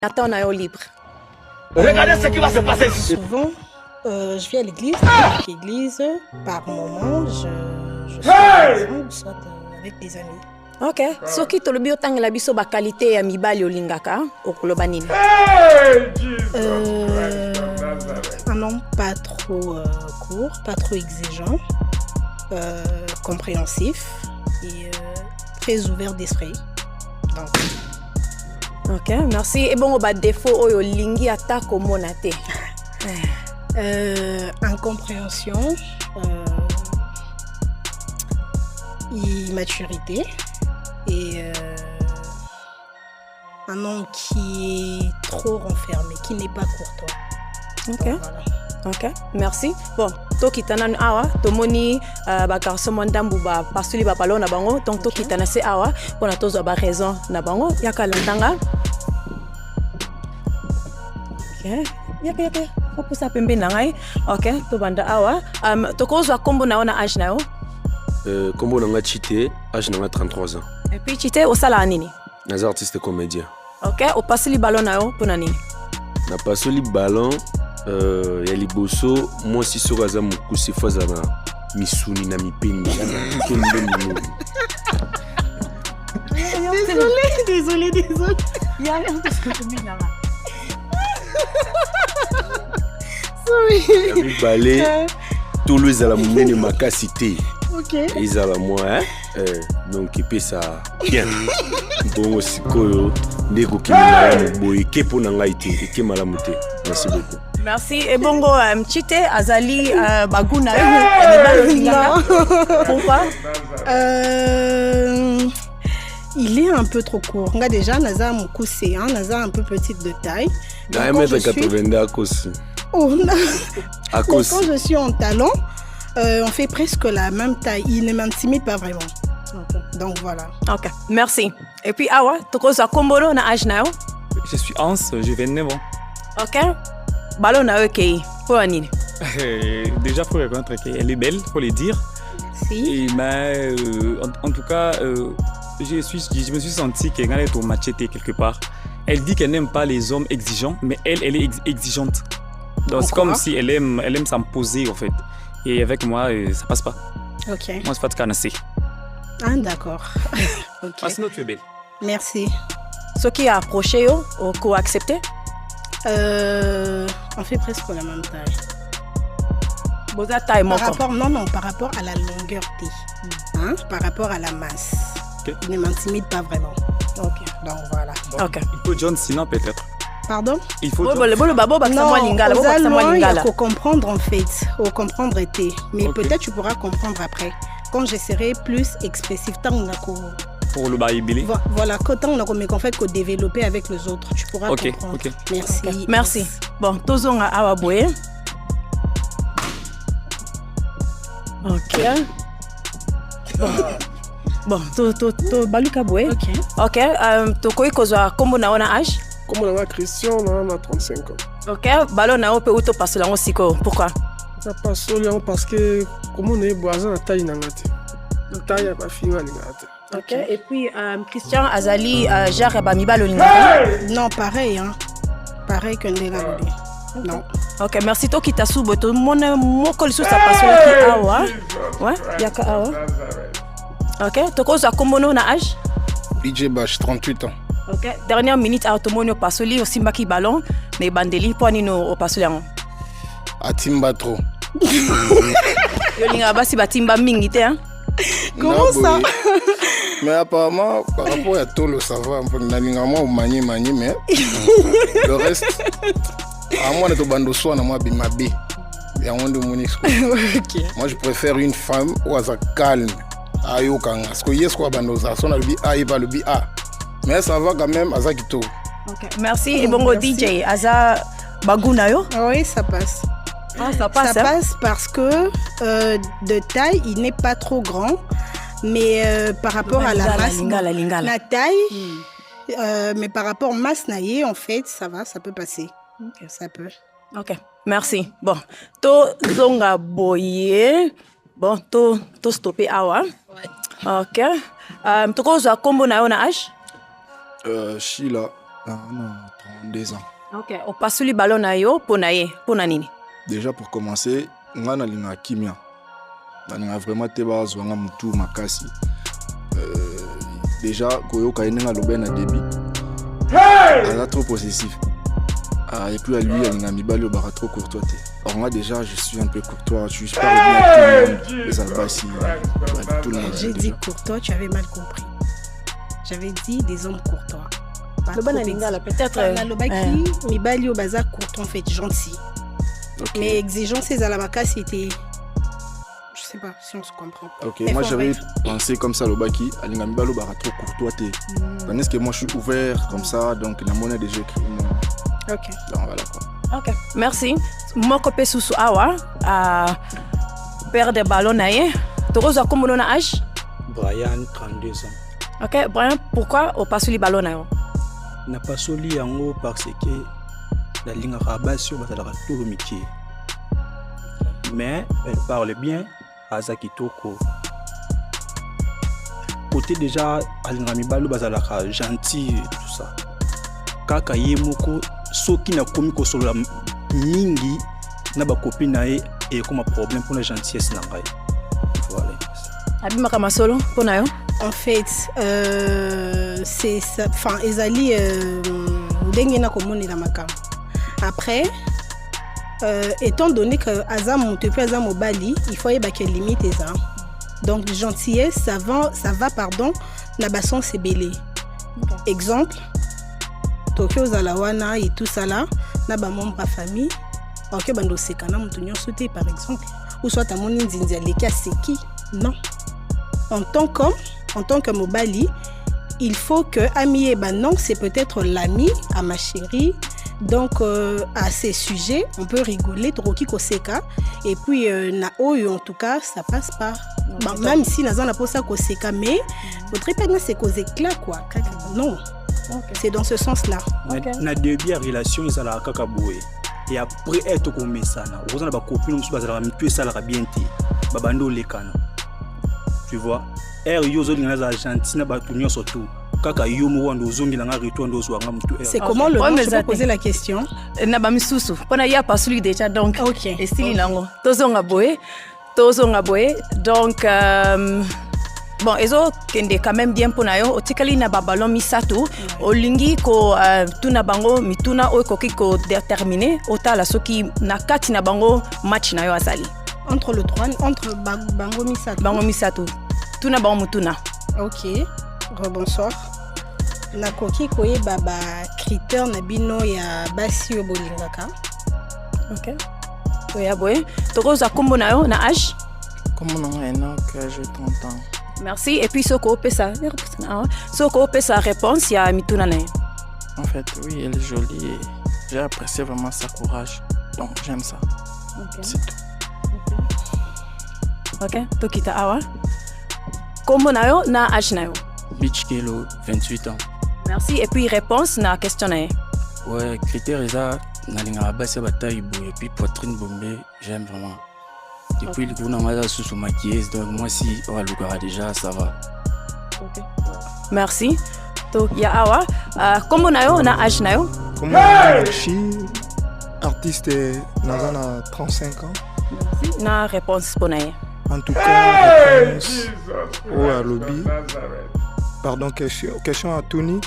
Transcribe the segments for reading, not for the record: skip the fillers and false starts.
Attends, on est libre. Regardez ce qui va se passer ici. Souvent, je vais à l'église. À l'église, par moment, je suis à la maison ou soit avec des amis. Ok. Soki tolobi otangela biso ba qualité ya mibali olingaka okoloba nini? Un nom pas trop court, pas trop exigeant, compréhensif et très ouvert d'esprit. Donc. Ok, merci. Et bon, bah défaut oyo lingi ata komona te. Incompréhension, immaturité et un homme qui est trop renfermé, qui n'est pas courtois. Ok. Donc, voilà. Ok, merci. Bon, to kitana awa, to moni ba garçon mandambu ba pasuli ba palo na bango, donc to kitana se awa, pona tozo ba raison na bango, yaka lantanga. Ok. Yaka. Faut ça pembe na ngai. Ok, to banda awa. To kozwa kombo na ona age na yo. Kombo na nga Chité, âge na nga 33 ans. Et puis Chité osala nini? Naza artiste et comédien. Ok, o pasuli ballon na yo pona nini? Na pasoli ballon ya liboso moi si soko aza mokusi fo aza na misuni na mipeni Désolé. ya mibale tolo ezala monene makasi te. Ok. ezala mwa donc epesa bien bongo sikoyo nde ekoki malamu boye eke mpo na ngai te eke malamu te. Merci beaucoup. Merci. Et bongo Chité azali baguna yo. Pourquoi? Il est un peu trop court. Nga déjà naza mukuse, hein, naza un peu petite de taille. Na 1m82 à cause. Oh, à cause. Quand je suis en talon, on fait presque la même taille. Il ne m'intimide pas vraiment. Okay. Donc voilà. Ok, merci. Et puis awa, toko za kombolo na âge na yo? Je suis Hans, j'ai 29 ans. Ok. Ballon na yo kei. Pour nini? Déjà, faut reconnaître qu'elle est belle, faut le dire. Si. Et mais, en tout cas, je me suis senti qu'elle est au machete quelque part. Elle dit qu'elle n'aime pas les hommes exigeants, mais elle est exigeante. Donc c'est comme si elle aime s'imposer en fait. Et avec moi, ça passe pas. Ok. Moi, c'est pas de canasser. Ah, d'accord. Ok. Ah, sinon, tu es belle. Merci. Ce qui a approché yo, ou accepté? On fait presque la même taille. Boza taille mon corps. Par rapport à la longueur T. Hein? Par rapport à la masse. Okay. Il ne m'intimide pas vraiment. Ok. Donc voilà. Donc, Ok. il faut John Cena peut-être. Pardon? Il faut Non, il faut comprendre en fait. Faut comprendre été. Mais Okay. peut-être tu pourras comprendre après. Quand je serai plus expressif, pour le baïbili. voilà, quand on a en fait que développer avec les autres, tu pourras comprendre. Ok. Merci. Okay. Merci. Bon, tozonga awa boye. Ok. Bon, to baluka boye. Ok. Ok. To koyi kozwa kombo na ona âge? Comme on a Christian, on a 35 ans. Ok. Ballon na yo pe uto pasola ngo siko. Pourquoi? Ça passe seulement parce que comme on est boisé, la taille n'a pas été. La taille n'a pas fini. Ok. Et puis Christian Azali Jare Bamibalo Linga. Non, pareil, hein. Pareil que Ndela. Non. Ok, merci to kita subo to mona moko lisu sa pasola ki awa. Ouais, yaka awa. Ok, to koza kombono na âge? DJ Bash, 38 ans. Ok, dernière minute à automonio pasoli au simbaki ballon, mais bandeli po nino au pasoliango. Atimba trop. Yo linga basi batimba mingi te hein. Comment ça? Mais apparemment, par rapport à tout le savoir, on a lingamment mani, mais le reste, à moi, on a bando soit na moi bimabe. Et on de mon Ok. Moi, je préfère une femme ou à calme. Ayo kanga. Parce que yes quoi bando ça, son albi a, il va le bi a. Mais ça va quand même à Zakito. Ok, merci. Et bongo DJ, Aza Baguna yo? Oui, ça passe. Ah, ça passe. Ça passe parce que de taille, il n'est pas trop grand. Mais par rapport à la masse, la taille, mais par rapport à masse naïe, en fait, ça va, ça peut passer. Okay. Ça peut. Ok, merci. Bon, to zonga boye. Bon, to stopper awa. Ouais. Ok. To koza kombo na yo na âge? Sheila, Non, 32 ans. Ok, opasuli ballon na yo pona ye, pona nini? Déjà pour commencer, nga nalinga kimia. Nalinga vraiment te bazwanga mutu makasi. Déjà koyoka yenenga lobe na débit. Elle est trop possessif. Et puis à lui, elle a mis balle au bar trop courtois. Or moi déjà, je suis un peu courtois. Je suis pas revenu à tout le monde. Les albassi, tout le monde. J'ai dit courtois, tu avais mal compris. J'avais dit des hommes courtois. Le bon alingala peut-être. La lobaki, mi bali au bazar courtois en fait gentil. Okay. Mais exigence c'est à la maca c'était. Je sais pas si on se comprend. Ok, moi j'avais pensé comme ça lobaki, alinga mi bali au bar trop courtois. Tandis que moi je suis ouvert comme ça, donc la monnaie déjà écrit. Ok. Donc voilà quoi. Ok, merci. Moko pe susu awa père de ballon naie. Toroza komono na âge? Brian 32 ans. Ok, Brian, pourquoi au pasuli ballon naio? Na pasoli yango parce que la ligne rabasio bazalaka tout métier. Mais elle parle bien Aza Kitoko. Côté déjà alinga mibalo bazalaka gentil tout ça. Kaka yemoko soki na komi ko solo mingi na ba copine nae et comme problème pour la gentillesse na ngai. Voilà. Abima kama solo pona yo? En fait, c'est ça. Enfin, Ezali, d'engena komoni la makam. Après, étant donné que Azam monte plus Azam au Bali, il faut y avoir quelle limite ça. Donc gentillesse, ça va pardon, na basson c'est belé. Exemple, Tokyo Zalawana et tout ça là, na ba membre famille, ok bando sekana mutunyo sauté par exemple, ou soit ta moni nzinzia leka seki. Non. En tant que Mobali, il faut que Ami non, c'est peut-être l'ami à ma chérie. Donc à ces sujets, on peut rigoler Troki Koseka et puis Naoyo en tout cas, ça passe pas. Bon, même si Nazan n'a pas ça Koseka, mais votre épingle c'est cause éclat quoi. Non. Okay. C'est dans ce sens-là. Okay. Na début relation ils ala kakaboué et après être comme ça na. Vous avez ba copine on se base la mutuelle ça la bien té. Babando lekana. Tu vois, c'est comment le nom, je peux poser la question. Donc, donc bon, ezo kende quand même bien pona yo otikali na babalon misato olingi ko tuna bango mituna o koki ko déterminer otala soki na kati na bango match na yo asali. Entre le droit, entre Bango Misato. Bango Misato. Tuna Bango Mutuna. Ok. Rebonsoir. Na koki koye baba critère na bino ya basi obolingaka. Ok. Oya boy. Toko za kombo na yo na âge? Kombo na nga que j'ai 30 ans. Merci. Et puis soko pesa. Soko pesa réponse ya mituna na. En fait, oui, elle est jolie et j'ai apprécié vraiment sa courage. Donc j'aime ça. Okay. C'est tout. Ok, Tokita Awa. Comment nayo na âge nayo? Beach Kelo, 28 ans. Merci. Et puis réponse na question nae. Ouais, critère ça, nalinga base bataille et puis poitrine bombée, j'aime vraiment. Depuis le coup na sous maquilleuse, donc moi si on va déjà ça va. Ok. Merci. Tokia Awa. Comment nayo na âge nayo? Comment je suis artiste na 35 ans. Merci. Na réponse ponaye. En tout cas, réponse au lobby. Pardon, question à Tony.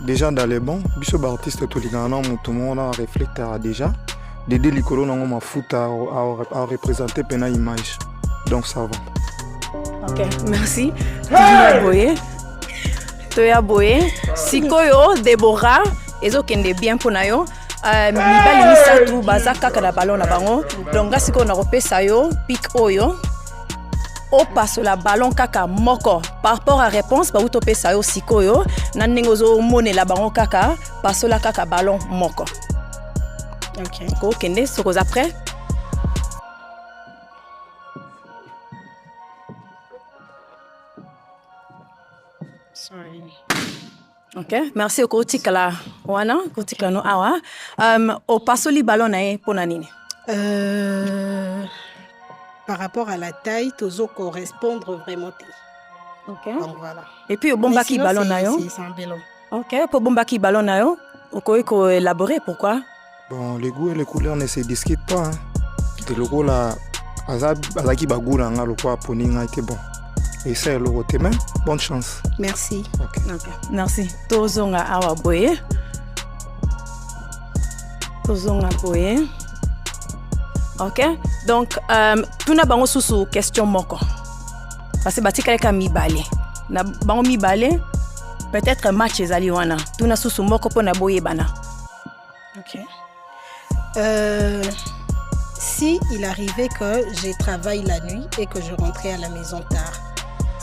Déjà dans les bons, biso artiste tout le monde a réfléchi déjà. Dédé Likolo n'a pas foutu à représenter pena image. Donc ça va. Ok, merci. Toya Boye. Sikoyo Deborah, ezo kende bien ponayo. Mibali misatu bazaka kada ballon na bango. Donc gasiko na repesa yo pic oyo. O passe la ballon kaka moko par rapport à réponse ba uto pesa yo sikoyo na nengozo mone la bango kaka passe la kaka ballon moko. OK. Ko kende soko après. Sorry. Ok, merci au tikala wana kotikala no awa. O passe li ballon na pona nini? Par rapport à la taille, tozo correspondre vraiment. Ok. Donc voilà. Et puis au bombaki ballon na yo. C'est un ballon. Ok, pour bombaki ballon na yo, oko élaborer pourquoi? Bon, les goûts et les couleurs ne se discutent pas. Hein. De logo là, azaki bagou na nga lokwa poni nga été bon. Et ça le côté mais bonne chance. Merci. Okay. Merci. Tozonga awa boye. Tozonga boye. Ok, donc tuna bango susu question moko. Parce que batika ka mibale. Na bango mibale. Peut-être match ezali wana. Tuna susu moko pona boye bana. Ok. Si il arrivait que je travaille la nuit et que je rentrais à la maison tard,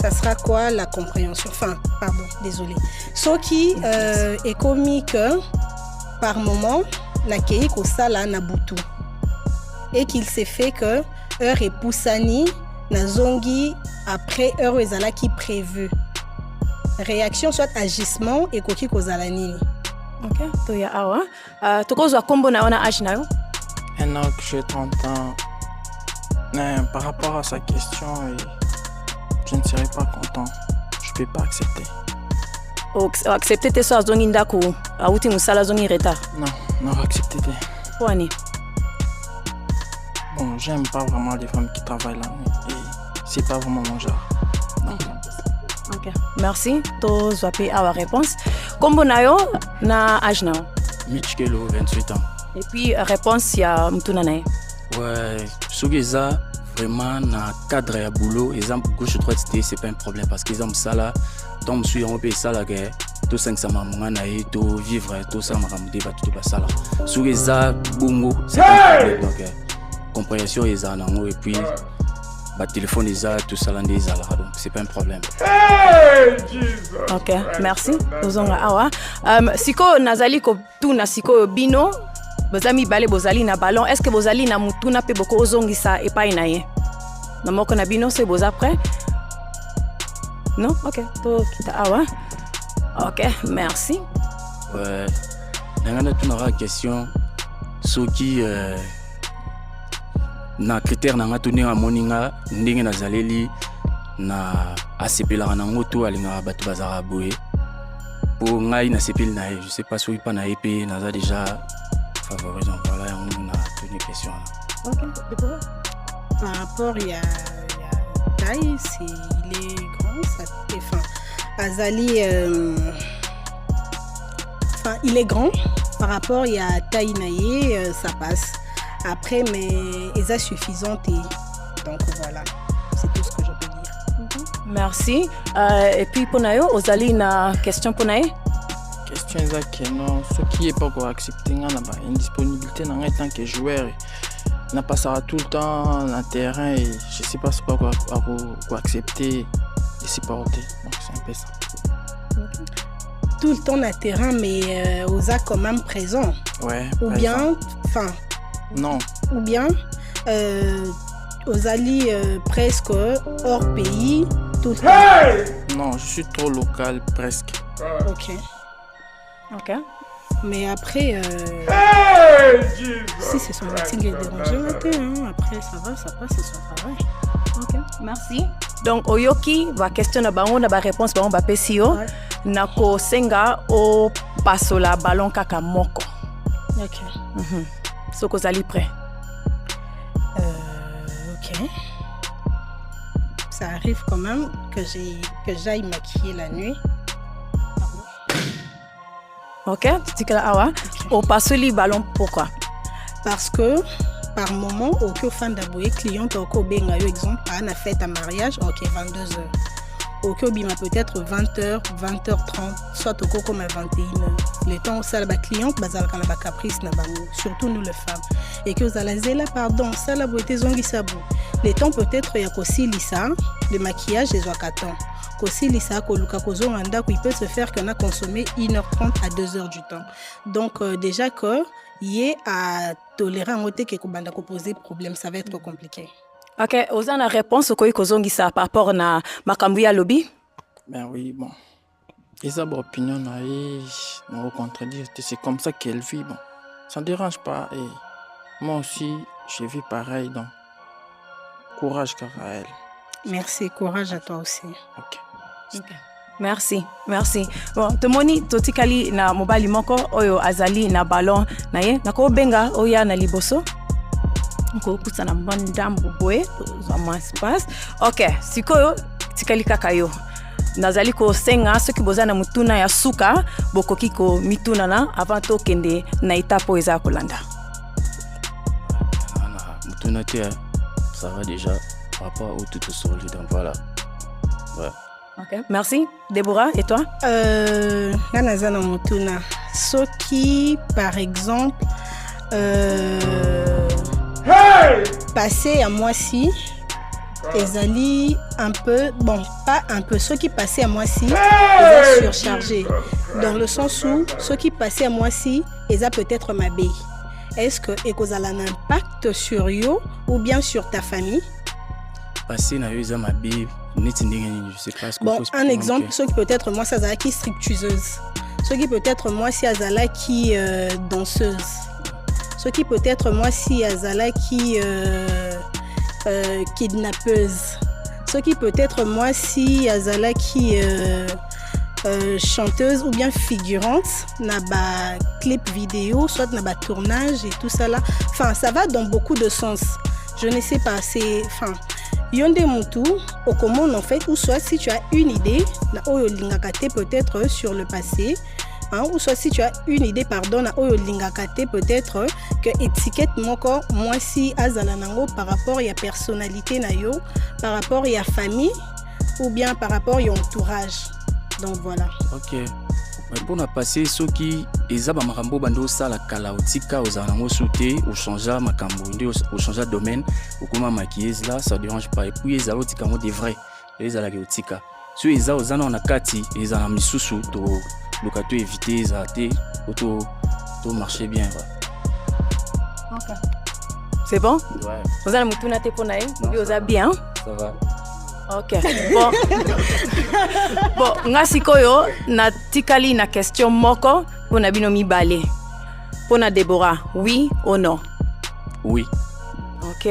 ça sera quoi la compréhension? Enfin, pardon, désolé. Ce qui est commis que par moment, la kei kosala na butu et qu'il s'est fait que heure et poussani na zongi après heure ezala qui prévu. Réaction soit agissement et koki kozala nini. Ok, toya awa. Tokozwa kombo na ona age na yo? Enoch, j'ai 30 ans. Mais par rapport à sa question, je ne serais pas content. Je ne peux pas accepter. Accepter tes soeurs zongi ndako, auti musala zongi retard. Non, accepter tes. Wani. Bon, j'aime pas vraiment les femmes qui travaillent la nuit. Et c'est pas vraiment mon genre. Ok, merci. To zwape awa réponse. Kombo na yo na âge na yo? Michkelo, 28 ans. Et puis réponse ya mtuna na ye? Ouais, soki eza vraiment na cadre ya boulot, exemple gauche droite c'est pas un problème parce que exemple ça là, tom suis on peut ça là que tout 500 mamanga na ye to vivre tout ça makamde ba tout ça là. Soki eza bongo, c'est pas un problème donc compréhension eza nango et puis ba téléphone eza tout ça là ndeza là donc c'est pas un problème. Ok, merci. Ozonga awa. Siko nazali ko tuna siko bino bozami bale bozali na ballon. Est-ce que bozali na mutuna pe boko ozongisa epai na ye? Na moko na bino c'est boza prêt? Non? Ok, to kita awa. Ok, merci. Ouais. Nangana tunara question soki na critère nanga tuni na moninga ndenge nazaleli na asepelaka nango to alingaka bato bazala boye po ngai nasepeli na ye je sais pas soki pa na ye pe naza déjà favori donc voilà yango na tuni question là. Ok, d'accord. Par rapport il y a taille, il est grand, ça enfin Azali enfin il est grand par rapport il y a taille naïe ça passe. Après mais est suffisante et donc voilà, c'est tout ce que je peux dire. Merci. Et puis pour nayo, ozali na question pour naye? Question exacte non, ce qui est pas quoi accepter na ba indisponibilité na en tant que joueur n'a pas ça tout le temps na terrain et je sais pas quoi accepter et supporter. Donc c'est un peu ça. Tout le temps na terrain mais osa quand même présent. Ouais. Ou bien enfin non. Ou bien Ozali presque hors pays tout le temps. Non, je suis trop local presque. Ok. Mais après, si c'est son meeting qui est dérangé, après ça va, ça passe, c'est son travail. Ok, merci. Donc Oyoki va questionner bango na ba réponse bango ba pesio na ko senga o pasola ballon kaka moko. Ok. Soko ozali prêt. Ok. Ça arrive quand même que j'aille maquiller la nuit. Ok, tu dis awa. Au pasoli ballon pourquoi? Parce que par moment, au fin d'aboué client au benga exemple à la fête à mariage, ok 22h. Au bima peut-être 20h, 20h30, soit au comme à 21h. Le temps où ça la cliente bazal kana ba caprice na bango, surtout nous les femmes. Et que vous allez là pardon, ça la beauté zongi sabou. Le temps peut-être ya kosi lisa, le maquillage des wakatan. Kosi lisa ko luka ko zonga il peut se faire qu'on a consommé 1h30 à 2h du temps. Donc déjà que y à tolérer un côté qui banda ko poser problème, ça va être compliqué. Ok, vous avez une réponse au Kozongisa par rapport à Makambuya Lobby? Ben oui, bon. Ils ont une opinion, ils me contredire. C'est comme ça qu'elle vit. Bon. Ça ne dérange pas. Et moi aussi, je vis pareil. Donc, courage à elle. Merci, courage à toi aussi. Ok. Merci. Bon, tomoni totikali na mobali moko oyo azali na ballon na ye. Nako benga oya na liboso. Nako kusa na mbandambu boye za moins espace. OK, sikoyo tikali kaka yo. Nazali ko senga soki bozana mutuna ya suka bokoki ko mituna na avant to kende na etapo eza kolanda. Mutuna tia ça va déjà par rapport au tout solide donc voilà. Ouais. OK, merci. Déborah, et toi? Nazana mutuna. Soki par exemple passer à moi-ci ezali un peu, bon, pas un peu, ceux qui passaient à moi-ci, ils ont surchargé. Dans le sens où, ceux qui passaient à moi-ci, ils ont peut-être ma bille. Est-ce que ça a un impact sur eux ou bien sur ta famille? Passer à eux, ma bille, je sais pas ce que bon, un exemple, ceux qui peut-être moi, ça a qui stripteaseuse. Ceux qui peut-être moi, si Azala qui danseuse. Ceux qui peut-être moi, si Azala qui kidnappeuse. Ce qui peut être moi si Azala qui chanteuse ou bien figurante n'a pas clip vidéo, soit n'a pas tournage et tout ça là. Enfin, ça va dans beaucoup de sens. Je ne sais pas, c'est enfin yonde mutu au commun en fait, ou soit si tu as une idée, na oyo lingakate peut-être sur le passé. Hein, ou soit si tu as une idée, pardon, na oyo lingakate peut-être que étiquette moko moi si azala nango par rapport à personnalité na yo, par rapport à famille ou bien par rapport à entourage. Donc voilà. OK. Mais pour na passer ceux qui ezaba makambo bando sala kala otika ozana ngo souté ou changer makambo ndio ou changer domaine ou comment maquiller là ça dérange pas et puis ezalo tika ngo de vrai ezala ke otika. So eza ozana na kati ezana misusu to locato éviter ça auto marcher bien quoi. OK. C'est bon? Ouais. Vous allez mutuna te ponae, vous allez bien? Ça va. OK. Bon. Bon, nga sikoyo na tikali na question moko pona bino mibale. Pona Déborah, oui ou non? Oui. OK.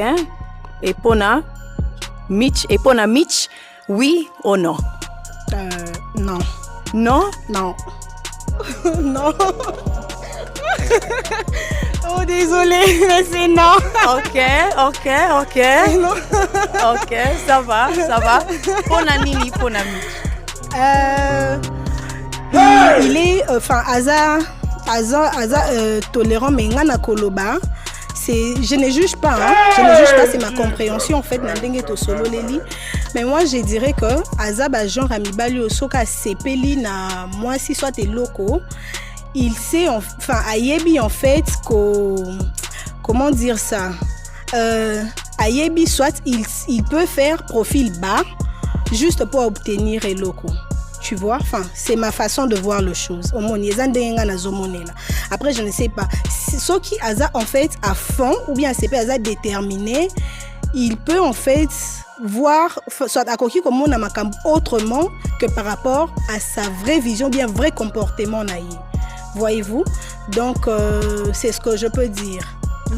Et pona Mitch, oui ou non? Non. Non? Non. Non. Oh désolé, mais c'est non. OK. Non. OK, ça va. Pona nini pona Mitch? Il est enfin Aza tolérant mais ngana koloba. Je ne juge pas, c'est ma compréhension en fait. Mais moi je dirais que Azaba genre amibali osoka sepeli na moi si soit tes locaux, il sait enfin ayebi en fait comment dire ça, ayebi soit il peut faire profil bas juste pour obtenir les locaux. Tu vois, enfin, c'est ma façon de voir les choses. Après, je ne sais pas. Ce qui a en fait à fond, ou bien c'est pas déterminé, il peut en fait voir, soit à côté comme on a autrement que par rapport à sa vraie vision, bien vrai comportement naïf. Voyez-vous? Donc, c'est ce que je peux dire.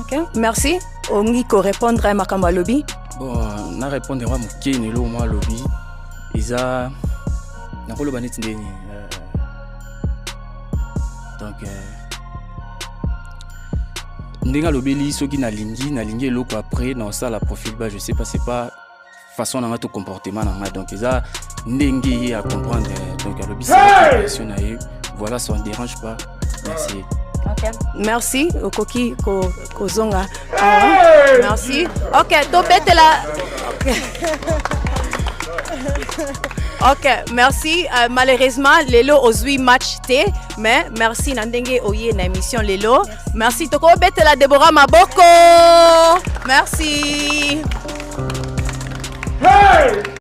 OK. Merci. On peut répondre à Makamba Lobby. Bon, on a répondu à moi Lobby. Isa. Donc ndinga lobeli soki na lingi eloko après dans ça la profil bas je sais pas c'est pas façon na to comportement na donc ça ndenge à comprendre donc lobi c'est la voilà ça ne dérange pas. Merci. OK. Merci okoki ko zonga. Merci. OK, to bete la OK, merci. Malheureusement, Lelo ozui match T, mais merci Nandenge Oye na émission Lelo. Merci Toko bete la Déborah Maboko. Merci. Hey!